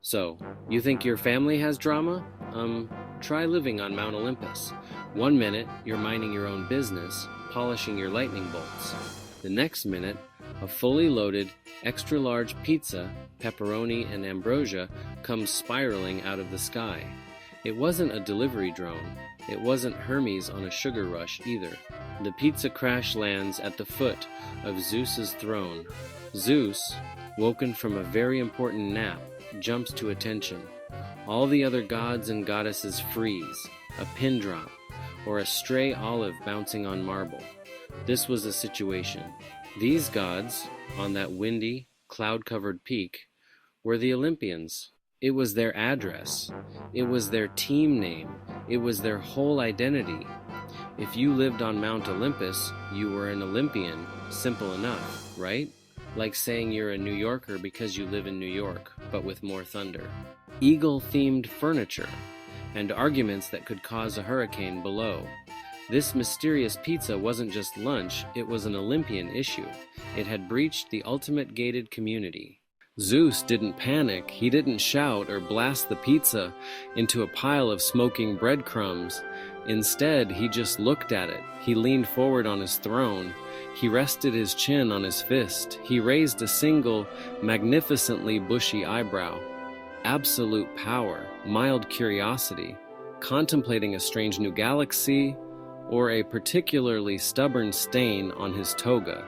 So, you think your family has drama? Try living on Mount Olympus. One minute, you're minding your own business, polishing your lightning bolts. The next minute, a fully loaded, extra large pizza, pepperoni, and ambrosia comes spiraling out of the sky. It wasn't a delivery drone. It wasn't Hermes on a sugar rush either. The pizza crash lands at the foot of Zeus's throne. Zeus, woken from a very important nap, jumps to attention. All the other gods and goddesses freeze, a pin drop, or a stray olive bouncing on marble. This was a situation. These gods, on that windy, cloud-covered peak, were the Olympians. It was their address. It was their team name. It was their whole identity. If you lived on Mount Olympus, you were an Olympian. Simple enough, right? Like saying you're a New Yorker because you live in New York, but with more thunder. Eagle-themed furniture, and arguments that could cause a hurricane below. This mysterious pizza wasn't just lunch, it was an Olympian issue. It had breached the ultimate gated community. Zeus didn't panic, he didn't shout or blast the pizza into a pile of smoking breadcrumbs. Instead, he just looked at it. He leaned forward on his throne. He rested his chin on his fist. He raised a single, magnificently bushy eyebrow. Absolute power, mild curiosity, contemplating a strange new galaxy, or a particularly stubborn stain on his toga.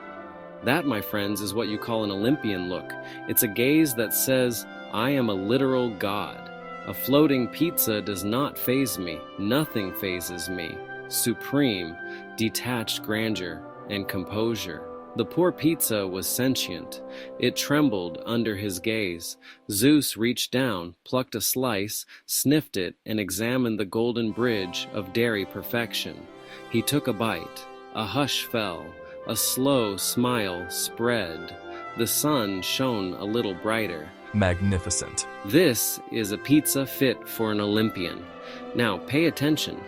That, my friends, is what you call an Olympian look. It's a gaze that says, I am a literal god. A floating pizza does not faze me. Nothing fazes me. Supreme, detached grandeur and composure. The poor pizza was sentient. It trembled under his gaze. Zeus reached down, plucked a slice, sniffed it, and examined the golden bridge of dairy perfection. He took a bite. A hush fell. A slow smile spread. The sun shone a little brighter. Magnificent. This is a pizza fit for an Olympian. Now, pay attention.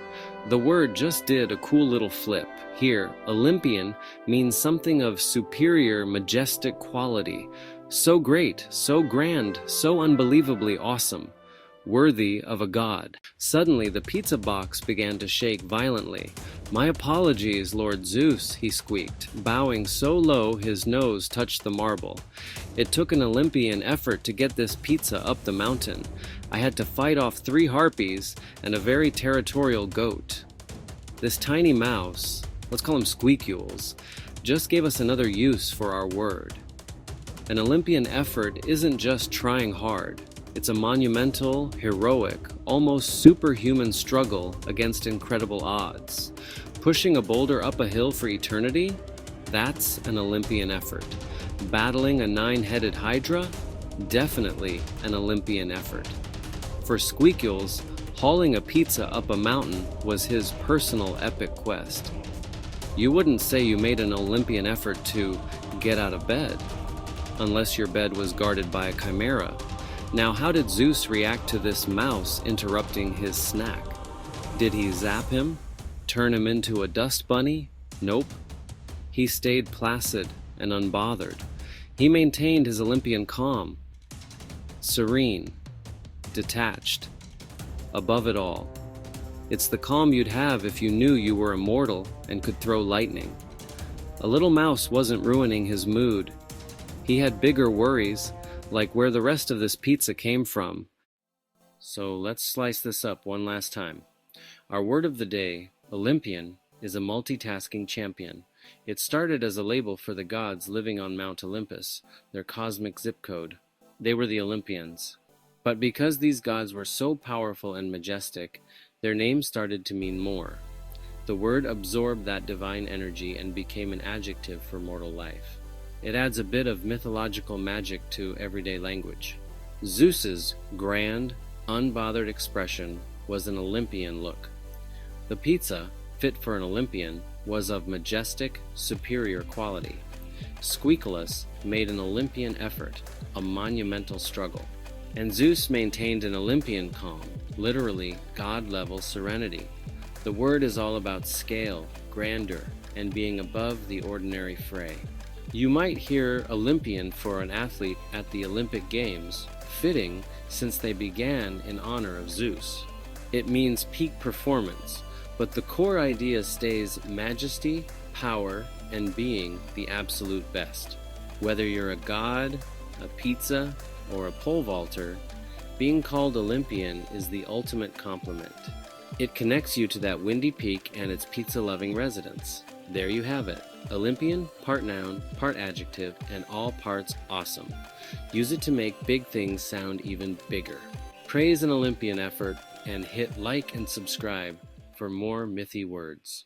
The word just did a cool little flip. Here, Olympian means something of superior, majestic quality. So great, so grand, so unbelievably awesome. Worthy of a god. Suddenly, the pizza box began to shake violently. My apologies, Lord Zeus, he squeaked, bowing so low his nose touched the marble. It took an Olympian effort to get this pizza up the mountain. I had to fight off 3 harpies and a very territorial goat. This tiny mouse, let's call him squeakules, just gave us another use for our word. An Olympian effort isn't just trying hard. It's a monumental, heroic, almost superhuman struggle against incredible odds. Pushing a boulder up a hill for eternity? That's an Olympian effort. Battling a 9-headed hydra? Definitely an Olympian effort. For Squeakules, hauling a pizza up a mountain was his personal epic quest. You wouldn't say you made an Olympian effort to get out of bed, unless your bed was guarded by a chimera. Now, how did Zeus react to this mouse interrupting his snack? Did he zap him? Turn him into a dust bunny? Nope. He stayed placid and unbothered. He maintained his Olympian calm. Serene. Detached. Above it all. It's the calm you'd have if you knew you were immortal and could throw lightning. A little mouse wasn't ruining his mood. He had bigger worries, like where the rest of this pizza came from. So let's slice this up one last time. Our word of the day, Olympian, is a multitasking champion. It started as a label for the gods living on Mount Olympus, their cosmic zip code. They were the Olympians. But because these gods were so powerful and majestic, their name started to mean more. The word absorbed that divine energy and became an adjective for mortal life. It adds a bit of mythological magic to everyday language. Zeus's grand, unbothered expression was an Olympian look. The pizza, fit for an Olympian, was of majestic, superior quality. Squeakulus made an Olympian effort, a monumental struggle. And Zeus maintained an Olympian calm, literally God-level serenity. The word is all about scale, grandeur, and being above the ordinary fray. You might hear Olympian for an athlete at the Olympic Games, fitting since they began in honor of Zeus. It means peak performance, but the core idea stays majesty, power, and being the absolute best. Whether you're a god, a pizza, or a pole vaulter, being called Olympian is the ultimate compliment. It connects you to that windy peak and its pizza-loving residents. There you have it. Olympian, part noun, part adjective, and all parts awesome. Use it to make big things sound even bigger. Praise an Olympian effort and hit like and subscribe for more mythy words.